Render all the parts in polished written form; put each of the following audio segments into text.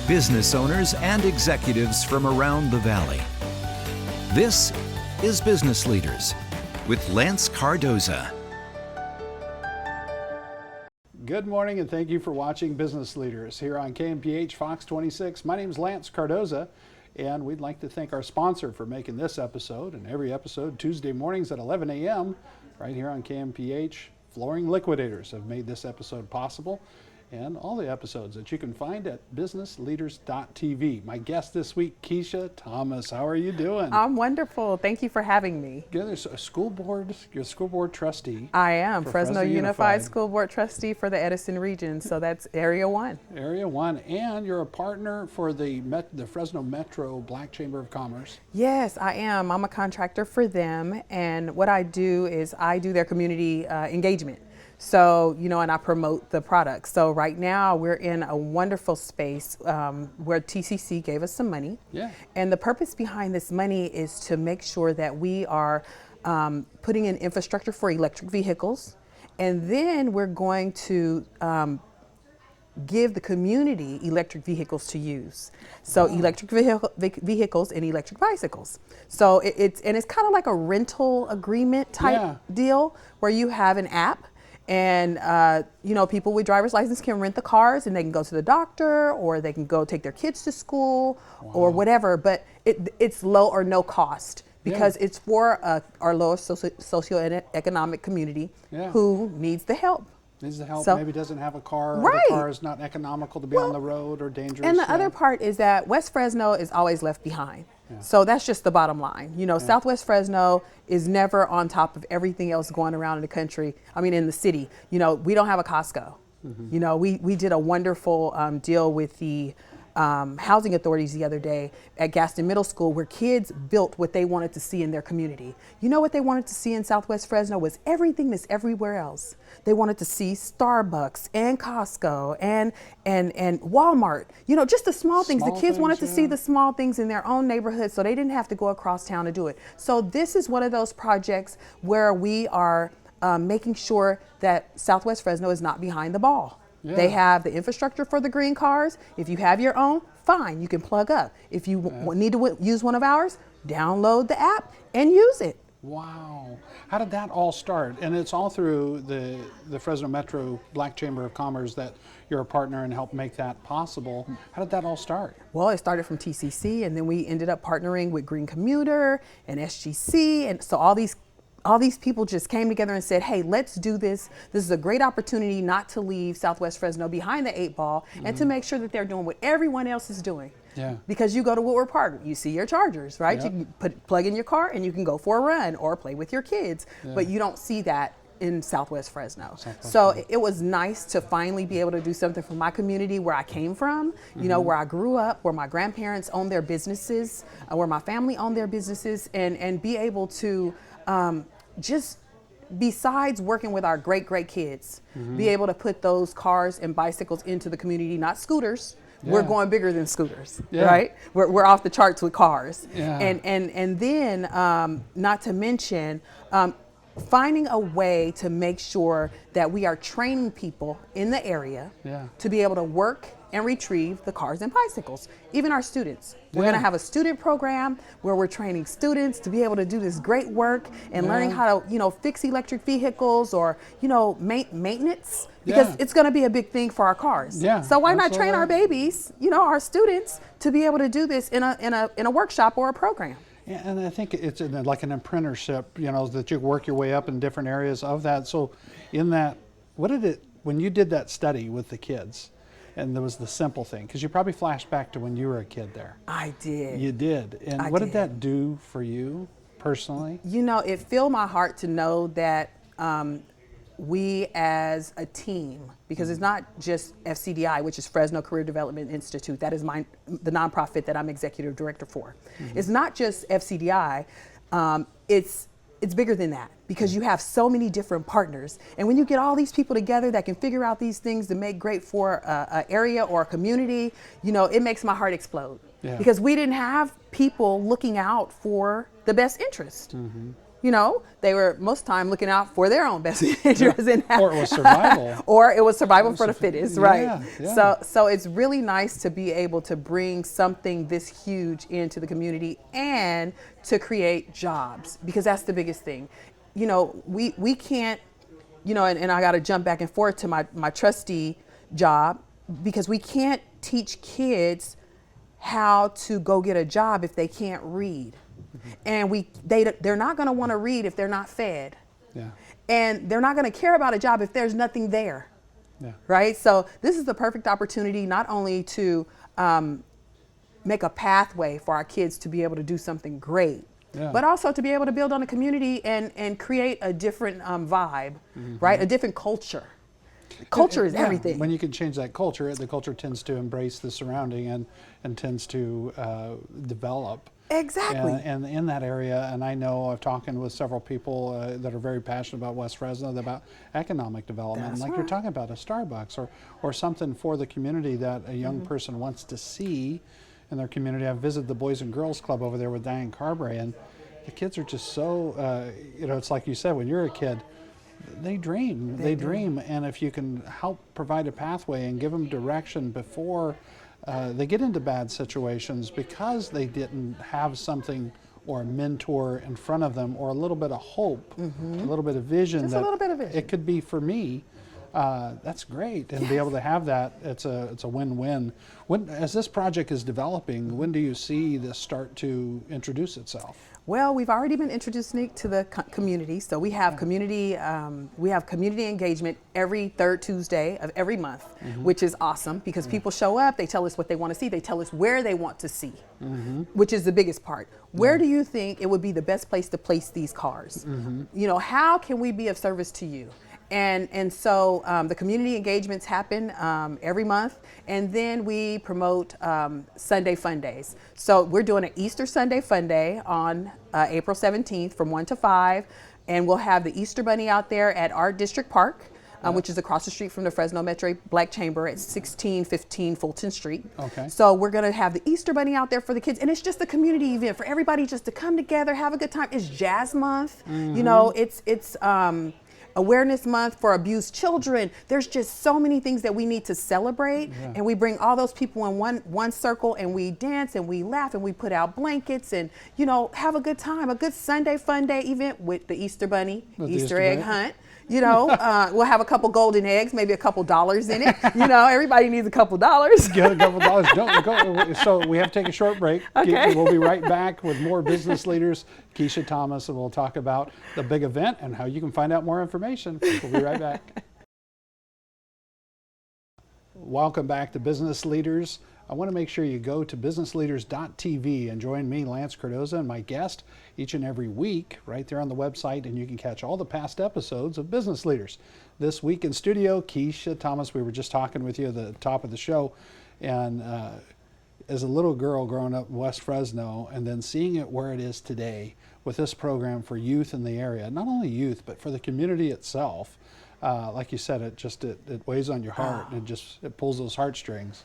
business owners and executives from around the valley. This is Business Leaders with Lance Cardoza. Good morning and thank you for watching Business Leaders here on KMPH Fox 26. My name is Lance Cardoza and we'd like to thank our sponsor for making this episode and every episode Tuesday mornings at 11 a.m. right here on KMPH. Flooring Liquidators have made this episode possible, and all the episodes that you can find at businessleaders.tv. My guest this week, Keshia Thomas. How are you doing? I'm wonderful. Thank you for having me. You're a school board trustee. I am Fresno Unified School Board Trustee for the Edison region, so that's Area 1. Area 1, and you're a partner for the Fresno Metro Black Chamber of Commerce. Yes, I am. I'm a contractor for them, and what I do is I do their community engagement. So, and I promote the products. So right now we're in a wonderful space where TCC gave us some money. Yeah. And the purpose behind this money is to make sure that we are putting in infrastructure for electric vehicles. And then we're going to give the community electric vehicles to use. So electric vehicles and electric bicycles. So it's kind of like a rental agreement type deal where you have an app. And, people with driver's license can rent the cars and they can go to the doctor or they can go take their kids to school or whatever. But it's low or no cost because it's for our lowest socioeconomic community who needs the help. Needs the help, so, maybe doesn't have a car, or right. the car is not economical to be on the road or dangerous. And the other part is that West Fresno is always left behind. Yeah. So that's just the bottom line. Southwest Fresno is never on top of everything else going around in the country. In the city. We don't have a Costco. Mm-hmm. We did a wonderful deal with the housing authorities the other day at Gaston Middle School where kids built what they wanted to see in their community. What they wanted to see in Southwest Fresno was everything that's everywhere else. They wanted to see Starbucks and Costco and Walmart. Just the small things. The kids wanted to see the small things in their own neighborhood so they didn't have to go across town to do it. So this is one of those projects where we are making sure that Southwest Fresno is not behind the ball. Yeah. They have the infrastructure for the green cars. If you have your own, fine, you can plug up. If you need to use one of ours, download the app and use it. Wow. How did that all start? And it's all through the Fresno Metro Black Chamber of Commerce that you're a partner and help make that possible. How did that all start? Well, it started from TCC and then we ended up partnering with Green Commuter and SGC. And so all these people just came together and said, hey, let's do this. This is a great opportunity not to leave Southwest Fresno behind the 8 ball and to make sure that they're doing what everyone else is doing. Yeah. Because you go to Woodward Park, you see your chargers, right? Yep. You can plug in your car and you can go for a run or play with your kids, but you don't see that in Southwest Fresno. It was nice to finally be able to do something for my community where I came from, where I grew up, where my grandparents owned their businesses, where my family owned their businesses, and be able to just besides working with our great kids, be able to put those cars and bicycles into the community, not scooters. Yeah. We're going bigger than scooters, right? We're off the charts with cars. Yeah. And then not to mention finding a way to make sure that we are training people in the area to be able to work and retrieve the cars and bicycles, even our students. We're going to have a student program where we're training students to be able to do this great work and learning how to, fix electric vehicles or, maintenance, because it's going to be a big thing for our cars. Yeah, so why not train our babies, our students, to be able to do this in a workshop or a program? Yeah, and I think it's like an apprenticeship, that you work your way up in different areas of that. So in that, when you did that study with the kids, and there was the simple thing, because you probably flashed back to when you were a kid there. I did. You did. And what did that do for you personally? It filled my heart to know that we as a team, because it's not just FCDI, which is Fresno Career Development Institute, that is the nonprofit that I'm executive director for. It's not just FCDI, it's bigger than that, because you have so many different partners. And when you get all these people together that can figure out these things to make great for an area or a community, it makes my heart explode. Yeah. Because we didn't have people looking out for the best interest. You know, they were most time looking out for their own best interests in that. Or it was survival. Or it was survival for the fittest, right? Yeah. So it's really nice to be able to bring something this huge into the community and to create jobs, because that's the biggest thing. You know, we can't, you know, and I got to jump back and forth to my trustee job, because we can't teach kids how to go get a job if they can't read. And they're not going to want to read if they're not fed. Yeah. And they're not going to care about a job if there's nothing there. Yeah. Right? So this is the perfect opportunity not only to make a pathway for our kids to be able to do something great, but also to be able to build on a community and create a different vibe, right? A different culture. Culture is everything. When you can change that culture, the culture tends to embrace the surrounding and tends to develop. Exactly. And in that area, and I know I've talked with several people that are very passionate about West Fresno, about economic development. That's like right. you're talking about a Starbucks or something for the community that a young person wants to see in their community. I've visited the Boys and Girls Club over there with Diane Carberry, and the kids are just so, you know, it's like you said, when you're a kid, they dream. They dream. And if you can help provide a pathway and give them direction before they get into bad situations, because they didn't have something or a mentor in front of them, or a little bit of hope, a little bit of vision. Just that a little bit of vision. It could be for me. That's great, and be able to have that, it's a win-win. As this project is developing, when do you see this start to introduce itself? Well, we've already been introducing it to the community. So we have community engagement every third Tuesday of every month, which is awesome, because people show up, they tell us what they want to see, they tell us where they want to see, which is the biggest part. Where do you think it would be the best place to place these cars? You know, how can we be of service to you? And so the community engagements happen every month, and then we promote Sunday Fun Days. So we're doing an Easter Sunday Fun Day on April 17th from 1 to 5, and we'll have the Easter Bunny out there at Art District Park, which is across the street from the Fresno Metro Black Chamber at 1615 Fulton Street. Okay. So we're going to have the Easter Bunny out there for the kids, and it's just a community event for everybody just to come together, have a good time. It's Jazz Month, you know, it's Awareness Month for abused children. There's just so many things that we need to celebrate, and we bring all those people in one circle, and we dance and we laugh and we put out blankets and, you know, have a good time, a good Sunday Fun Day event with the Easter Bunny, Easter egg hunt. You know, we'll have a couple golden eggs, maybe a couple dollars in it. You know, everybody needs a couple dollars. Get a couple dollars. Don't go. So we have to take a short break. Okay. We'll be right back with more business leaders, Keshia Thomas, and we'll talk about the big event and how you can find out more information. We'll be right back. Welcome back to Business Leaders. I want to make sure you go to businessleaders.tv and join me, Lance Cardoza, and my guest each and every week right there on the website, and you can catch all the past episodes of Business Leaders. This week in studio, Keshia Thomas. We were just talking with you at the top of the show, and as a little girl growing up in West Fresno and then seeing it where it is today with this program for youth in the area, not only youth, but for the community itself, like you said, it weighs on your heart, and it pulls those heartstrings.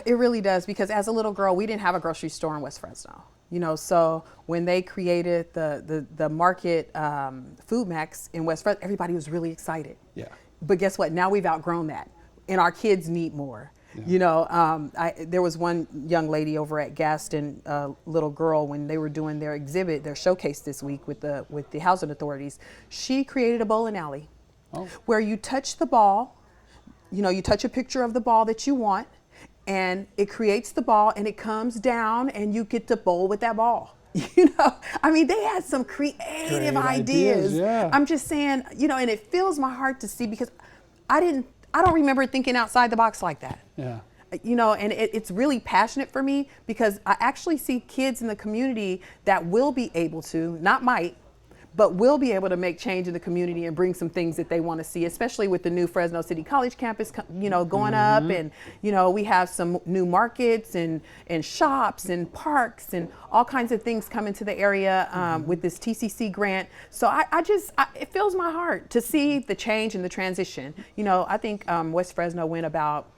It really does, because as a little girl, we didn't have a grocery store in West Fresno. You know, so when they created the market food max in West Fresno, everybody was really excited. Yeah. But guess what? Now we've outgrown that, and our kids need more. Yeah. You know, there was one young lady over at Gaston, little girl, when they were doing their exhibit, their showcase this week with the housing authorities. She created a bowling alley where you touch the ball. You know, you touch a picture of the ball that you want, and it creates the ball, and it comes down, and you get to bowl with that ball. You know, I mean, they had some creative ideas. Yeah. I'm just saying, you know, and it fills my heart to see, because I don't remember thinking outside the box like that. Yeah. You know, and it's really passionate for me, because I actually see kids in the community that will be able to, not might, but will be able to make change in the community and bring some things that they want to see, especially with the new Fresno City College campus, you know, going up, and, you know, we have some new markets and shops and parks and all kinds of things coming to the area with this TCC grant. So it fills my heart to see the change and the transition. You know, I think West Fresno went about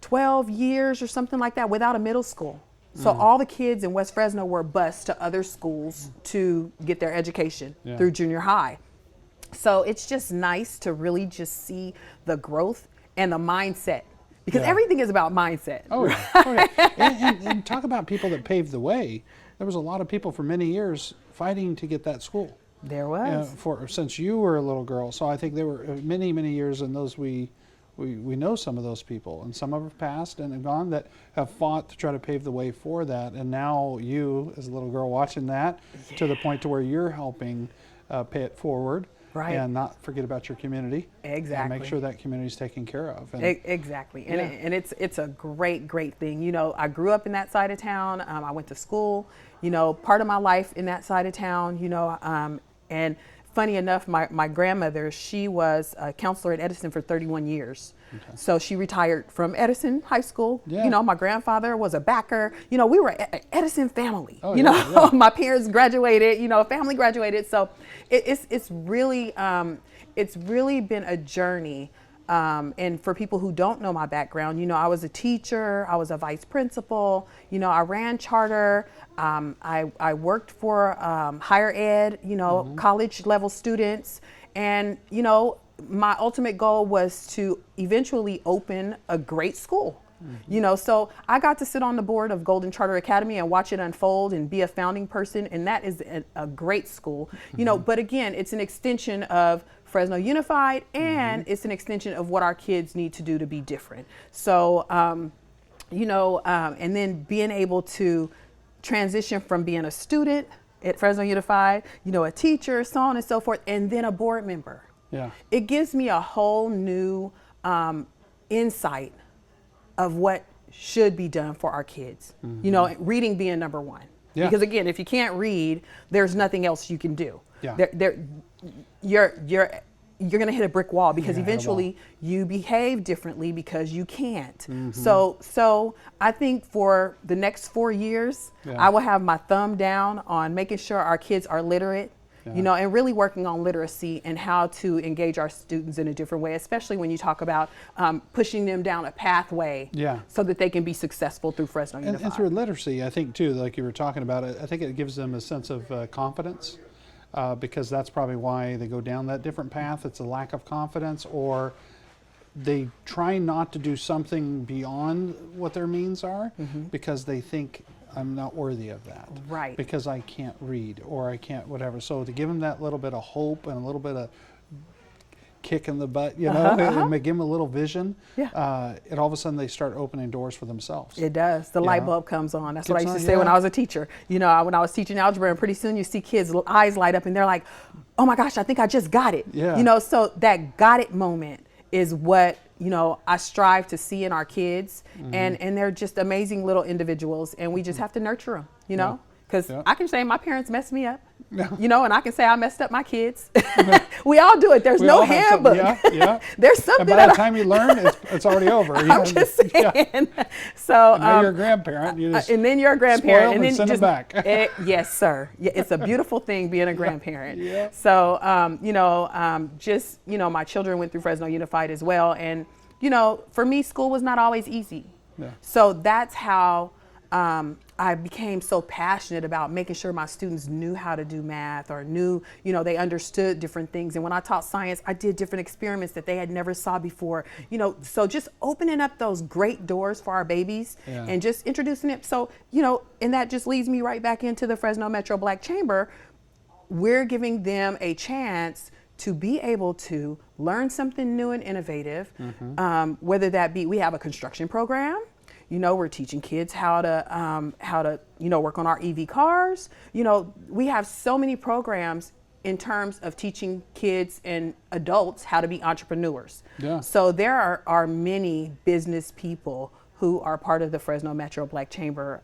12 years or something like that without a middle school. So all the kids in West Fresno were bused to other schools to get their education through junior high. So it's just nice to really just see the growth and the mindset, because everything is about mindset. Oh, yeah. Oh, yeah. And talk about people that paved the way. There was a lot of people for many years fighting to get that school. There was. Since you were a little girl. So I think there were many, many years, and those we know some of those people, and some have passed and have gone that have fought to try to pave the way for that. And now you, as a little girl, watching that to the point to where you're helping pay it forward. Right. And not forget about your community. Exactly. And make sure that community is taken care of. And exactly. And it's a great thing. You know, I grew up in that side of town. I went to school, you know, part of my life in that side of town, you know, and funny enough, my grandmother, she was a counselor at Edison for 31 years. Okay. So she retired from Edison High School. Yeah. You know, my grandfather was a backer. You know, we were an Edison family. Oh, you know, my parents graduated, you know, family graduated. So it's really been a journey. And for people who don't know my background, you know, I was a teacher, I was a vice principal, you know, I ran charter, I worked for higher ed, you know, college level students. And, you know, my ultimate goal was to eventually open a great school. You know, so I got to sit on the board of Golden Charter Academy and watch it unfold and be a founding person. And that is a great school, you know, but again, it's an extension of Fresno Unified, and it's an extension of what our kids need to do to be different. So, you know, and then being able to transition from being a student at Fresno Unified, you know, a teacher, so on and so forth, and then a board member. Yeah. It gives me a whole new insight of what should be done for our kids. You know, reading being number one. Yeah. Because again, if you can't read, there's nothing else you can do. Yeah. You're going to hit a brick wall, because eventually you behave differently because you can't. So I think for the next 4 years, I will have my thumb down on making sure our kids are literate. You know, and really working on literacy and how to engage our students in a different way, especially when you talk about pushing them down a pathway so that they can be successful through Fresno Unified. And through literacy, I think too, like you were talking about, I think it gives them a sense of confidence, because that's probably why they go down that different path. It's a lack of confidence, or they try not to do something beyond what their means are because they think, I'm not worthy of that. Right. Because I can't read, or I can't whatever. So to give them that little bit of hope and a little bit of kick in the butt, you know, and give them a little vision, it all of a sudden they start opening doors for themselves. It does. The light bulb comes on. That's what I used to say when I was a teacher. You know, when I was teaching algebra, and pretty soon you see kids' eyes light up and they're like, oh my gosh, I think I just got it. Yeah. You know, so that got it moment is what, you know, I strive to see in our kids, and they're just amazing little individuals, and we just have to nurture them, you know, because I can say my parents messed me up, you know, and I can say I messed up my kids. We all do it. There's no handbook. There's something. And by the time you learn, it's already over. I'm just saying. So and now you're a grandparent. You just and then you're a grandparent, and then send them back. Yes, sir. Yeah, it's a beautiful thing being a grandparent. So you know, just, you know, my children went through Fresno Unified as well, and you know, for me, school was not always easy. So that's how I became so passionate about making sure my students knew how to do math, or knew, you know, they understood different things. And when I taught science, I did different experiments that they had never saw before. You know, so just opening up those great doors for our babies and just introducing it. So, you know, and that just leads me right back into the Fresno Metro Black Chamber. We're giving them a chance to be able to learn something new and innovative, whether that be, we have a construction program. You know, we're teaching kids how to, you know, work on our EV cars. You know, we have so many programs in terms of teaching kids and adults how to be entrepreneurs. So there are many business people who are part of the Fresno Metro Black Chamber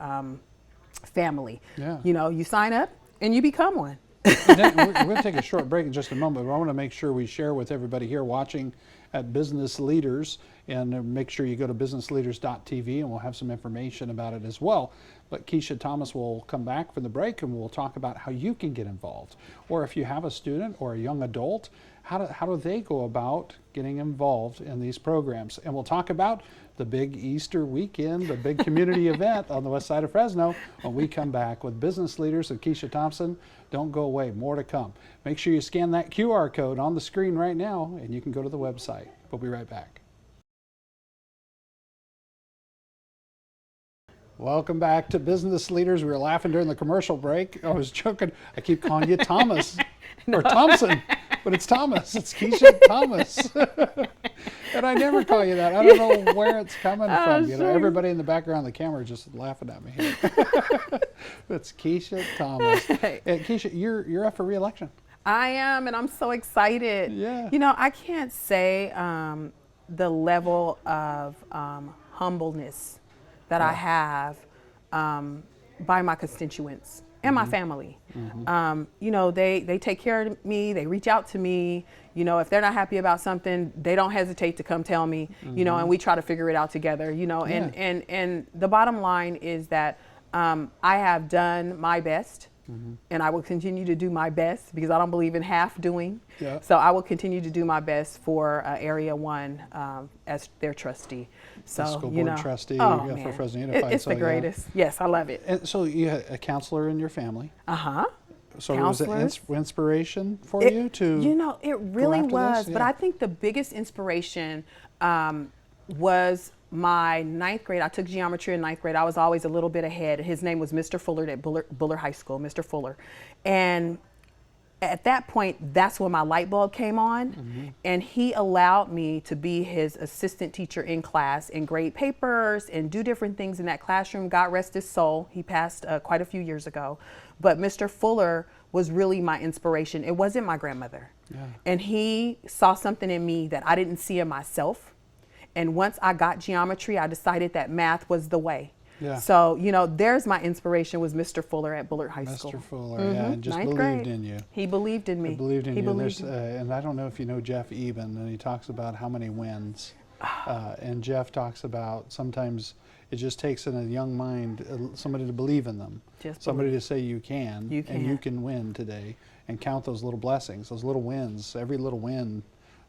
family. You know, you sign up and you become one. We're going to take a short break in just a moment, but I want to make sure we share with everybody here watching at Business Leaders, and make sure you go to businessleaders.tv, and we'll have some information about it as well. But Keshia Thomas will come back from the break, and we'll talk about how you can get involved. Or if you have a student or a young adult, how do they go about getting involved in these programs? And we'll talk about the big Easter weekend, the big community event on the west side of Fresno when we come back with business leaders of Keshia Thompson. Don't go away, more to come. Make sure you scan that QR code on the screen right now and you can go to the website. We'll be right back. Welcome back to Business Leaders. We were laughing during the commercial break. I was joking. I keep calling you Thomas or Thompson, but it's Thomas. It's Keshia Thomas. And I never call you that. I don't know where it's coming from. You know, everybody in the background of the camera is just laughing at me here. It's Keshia Thomas. And Keshia, you're up for re-election. I am, and I'm so excited. Yeah. You know, I can't say the level of humbleness that I have by my constituents and my family. You know, they take care of me, they reach out to me. You know, if they're not happy about something, they don't hesitate to come tell me, you know, and we try to figure it out together, you know. And the bottom line is that I have done my best. And I will continue to do my best because I don't believe in half doing. Yeah. So I will continue to do my best for Area 1 as their trustee. So, the school board you know, trustee for Fresno Unified. It's the greatest. Yeah. Yes, I love it. And so you had a counselor in your family. So Counselors. was it inspiration for you to? You know, it really was. Yeah. But I think the biggest inspiration was my 9th grade. I took geometry in 9th grade. I was always a little bit ahead. His name was Mr. Fuller at Buller High School, Mr. Fuller. And at that point, that's when my light bulb came on. And he allowed me to be his assistant teacher in class and grade papers and do different things in that classroom. God rest his soul. He passed quite a few years ago. But Mr. Fuller was really my inspiration. It wasn't my grandmother. Yeah. And he saw something in me that I didn't see in myself. And once I got geometry, I decided that math was the way. Yeah. So, you know, there's my inspiration was Mr. Fuller at Bullard High School. Mr. Fuller, yeah, and just believed in you. He believed in me. He believed in you. And I don't know if you know Jeff Eben, and he talks about how many wins. And Jeff talks about sometimes it just takes in a young mind somebody to believe in them. Somebody to say you can, and you can win today, and count those little blessings, those little wins, every little win.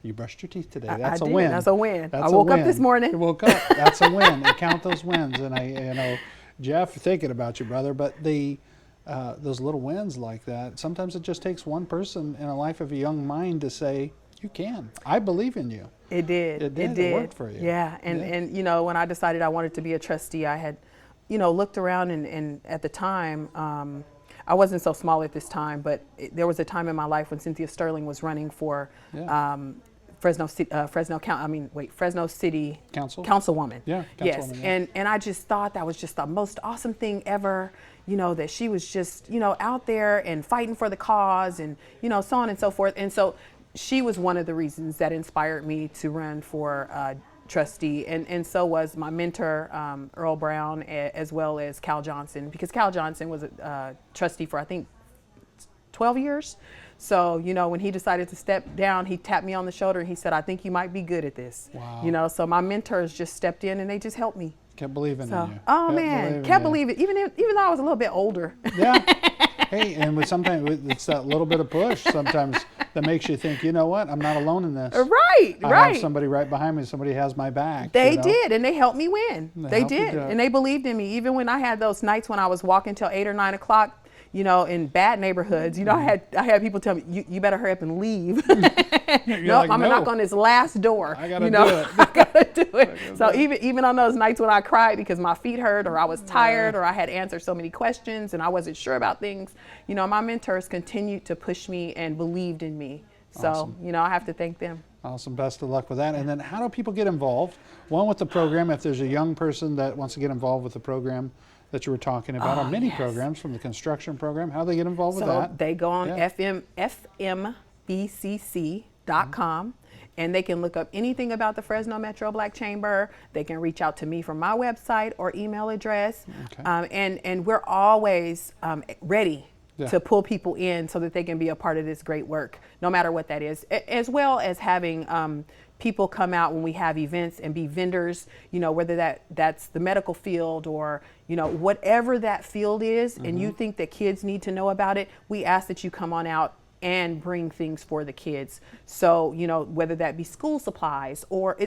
You brushed your teeth today. That's a win. That's a win. I woke up this morning. You woke up. That's a win. And count those wins. And you know, Jeff, thinking about you, brother. But those little wins like that, sometimes it just takes one person in a life of a young mind to say, "You can. I believe in you." It did. It did. It worked for you. Yeah. And you know, when I decided I wanted to be a trustee, I had, you know, looked around and at the time. I wasn't so small at this time, but there was a time in my life when Cynthia Sterling was running for Fresno City Councilwoman. Yeah, yes, and I just thought that was just the most awesome thing ever. You know, that she was just, you know, out there and fighting for the cause and, you know, so on and so forth. And so she was one of the reasons that inspired me to run for trustee, and so was my mentor, Earl Brown, as well as Cal Johnson, because Cal Johnson was a trustee for, I think, 12 years. So, you know, when he decided to step down, he tapped me on the shoulder and he said, "I think you might be good at this." Wow. You know, so my mentors just stepped in and they just helped me. Kept believing in you. Oh, man, kept believing, even though I was a little bit older. Yeah. Hey, and sometimes it's that little bit of push sometimes that makes you think, you know what, I'm not alone in this. Right. I have somebody right behind me. Somebody has my back. They did, and they helped me win. They did, and they believed in me. Even when I had those nights when I was walking till 8 or 9 o'clock, you know, in bad neighborhoods, you know, I had people tell me, you better hurry up and leave. Nope, like, I'm gonna knock on this last door. I gotta do it. I gotta do it. So even on those nights when I cried because my feet hurt or I was tired or I had answered so many questions and I wasn't sure about things, you know, my mentors continued to push me and believed in me. So, awesome. You know, I have to thank them. Awesome. Best of luck with that. And then how do people get involved? One, with the program, if there's a young person that wants to get involved with the program that you were talking about, or many programs from the construction program, how do they get involved with that? So they go on fmbcc.com and they can look up anything about the Fresno Metro Black Chamber. They can reach out to me from my website or email address. Okay. And we're always ready to pull people in so that they can be a part of this great work, no matter what that is, as well as having people come out when we have events and be vendors, you know, whether that's the medical field or, you know, whatever that field is, and you think that kids need to know about it, we ask that you come on out and bring things for the kids. So, you know, whether that be school supplies or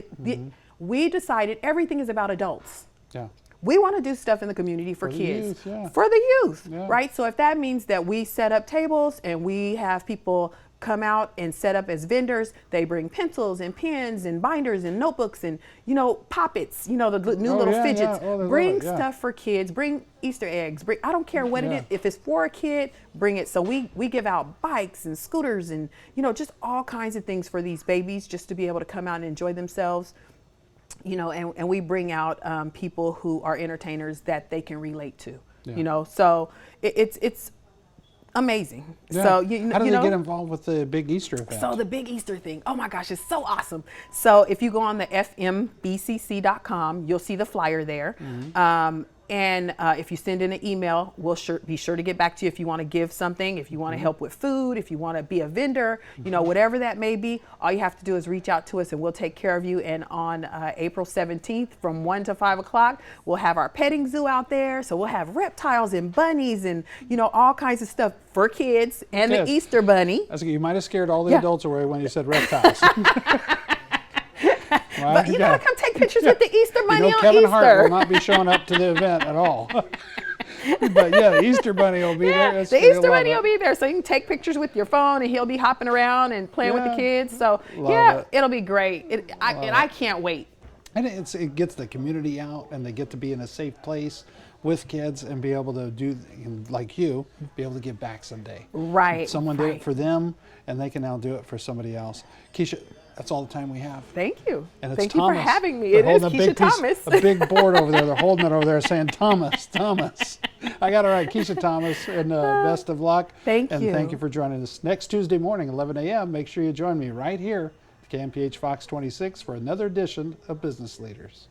we decided everything is about adults. Yeah. We want to do stuff in the community for the kids, youth, yeah. for the youth, Yeah. right? So if that means that we set up tables and we have people come out and set up as vendors, they bring pencils and pens and binders and notebooks and, you know, poppets, you know, the new little yeah, fidgets. yeah. Oh, they love bring it, yeah. stuff for kids, bring Easter eggs, I don't care what it Yeah. is. If it's for a kid, bring it. So we give out bikes and scooters and, you know, just all kinds of things for these babies just to be able to come out and enjoy themselves. You know, and we bring out people who are entertainers that they can relate to, Yeah. you know, so it's amazing. Yeah. So, how do you they know, get involved with the big Easter event? so the big Easter thing, oh my gosh, it's so awesome. So if you go on the fmbcc.com, you'll see the flyer there. And if you send in an email, we'll be sure to get back to you if you want to give something, if you want to help with food, if you want to be a vendor, you know, whatever that may be. All you have to do is reach out to us and we'll take care of you. And on April 17th from 1 to 5 o'clock, we'll have our petting zoo out there. So we'll have reptiles and bunnies and, you know, all kinds of stuff for kids and Kids. the Easter bunny. You might have scared all the Yeah. adults away when you said reptiles. Well, But you gotta come take pictures with the Easter bunny you know, on Kevin Easter. Hart will not be showing up to the event at all. But yeah, the Easter bunny will be there. Yeah, That's- the you'll Easter love bunny it. will be there, so you can take pictures with your phone, and he'll be hopping around and playing with the Yeah. kids. So Love yeah, it. it'll be great. I can't wait. And it gets the community out, and they get to be in a safe place with kids and be able to do, like you, be able to give back someday. Right. Someone did right. it for them, and they can now do it for somebody else. Keshia, that's all the time we have. Thank you. And it's Thank you Thomas. for having me. They're It is holding Keshia Thomas. a big board over there. They're holding it over there saying, Thomas, Thomas. I got it right. Keshia Thomas, and best of luck. Thank and you. thank you for joining us. Next Tuesday morning, 11 a.m., make sure you join me right here at KMPH Fox 26 for another edition of Business Leaders.